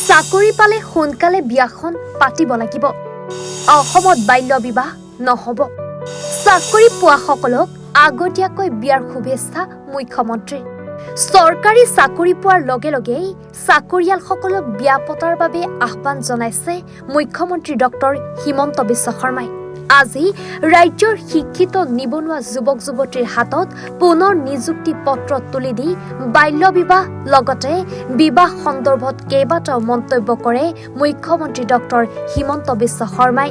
চাকৰি পালে সোনকালে বিয়াখন পাতিব লাগিব। অসমত বাল্য বিবাহ নহব। চাকৰি পোৱাসকলক আগতীয়াকৈ বিয়াৰ শুভেচ্ছা মুখ্যমন্ত্ৰীৰ। চৰকাৰী চাকৰি পোৱাৰ লগে লগেই চাকৰিয়ালসকলক বিয়া পতাৰ বাবে আহ্বান জনাইছে মুখ্যমন্ত্ৰী ডক্টৰ হিমন্ত বিশ্ব শৰ্মাই। আজি ৰাজ্যৰ শিক্ষিত নিবনুৱা যুৱক যুৱতীৰ হাতত পুনৰ নিযুক্তি পত্ৰ তুলি দি বাল্য বিবাহ লগতে বিবাহ সন্দৰ্ভত কেইবাটাও মন্তব্য কৰে মুখ্যমন্ত্ৰী ডক্টৰ হিমন্ত বিশ্ব শৰ্মাই।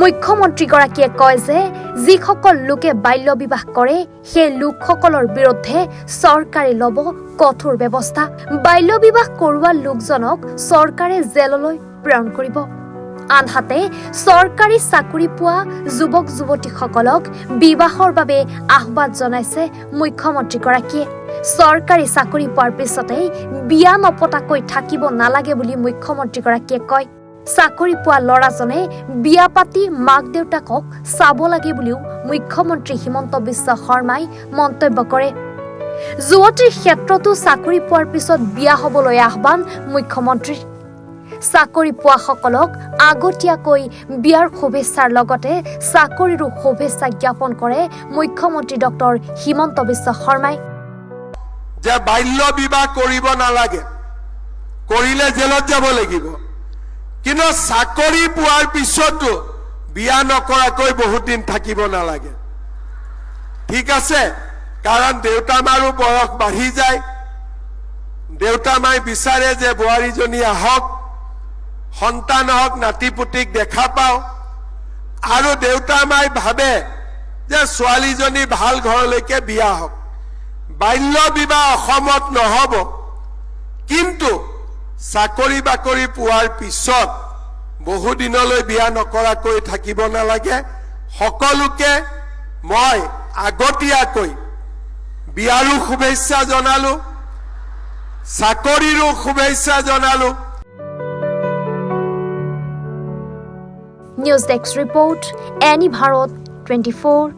মুখ্যমন্ত্ৰীগৰাকীয়ে কয় যে যিসকল লোকে বাল্য বিবাহ কৰে সেই লোকসকলৰ বিৰুদ্ধে চৰকাৰে ল'ব কঠোৰ ব্যৱস্থা। বাল্য বিবাহ কৰোৱা লোকজনক চৰকাৰে জেললৈ প্ৰেৰণ কৰিব। আনহাতে চৰকাৰী চাকৰি পোৱা যুৱক যুৱতীসকলক বিবাহৰ বাবে আহ্বান জনাইছে মুখ্যমন্ত্ৰীগৰাকীয়ে। চৰকাৰী চাকৰি পোৱাৰ পিছতেই বিয়া নপতাকৈ থাকিব নালাগে বুলি মুখ্যমন্ত্ৰীগৰাকীয়ে কয়। চাকৰি পোৱা ল'ৰাজনে বিয়া পাতি মাক দেউতাকক চাব লাগে বুলিও মুখ্যমন্ত্ৰী হিমন্ত বিশ্ব শৰ্মাই মন্তব্য কৰে। যুৱতীৰ ক্ষেত্ৰতো চাকৰি পোৱাৰ পিছত বিয়া হ'বলৈ আহ্বান মুখ্যমন্ত্ৰীৰ। চাকৰি পোৱাসকলক আগতীয়াকৈ বিয়াৰ শুভেচ্ছাৰ লগতে চাকৰিৰো শুভেচ্ছা জ্ঞাপন কৰে মুখ্যমন্ত্ৰী ডক্টৰ হিমন্ত বিশ্ব শৰ্মাই। যে বাল্য বিবাহ কৰিব নালাগে, কৰিলে জেলত যাব লাগিব, কিন্তু চাকৰি পোৱাৰ পিছতো বিয়া নকৰাকৈ বহুত দিন থাকিব নালাগে। ঠিক আছে, কাৰণ দেউতা মাৰো বয়স বাঢ়ি যায়। দেউতা মাই বিচাৰে যে বোৱাৰীজনী আহক, সন্তান হওক, নাতি পুতিক দেখা পাওঁ, আৰু দেউতা মাই ভাবে যে ছোৱালীজনী ভাল ঘৰলৈকে বিয়া হওক। বাল্য বিবাহ অসমত নহব, কিন্তু চাকৰি বাকৰি পোৱাৰ পিছত বহুদিনলৈ বিয়া নকৰাকৈ থাকিব নালাগে। সকলোকে মই আগতীয়াকৈ বিয়াৰো শুভেচ্ছা জনালো, চাকৰিৰো শুভেচ্ছা জনালো। News desk report, any Bharat 24।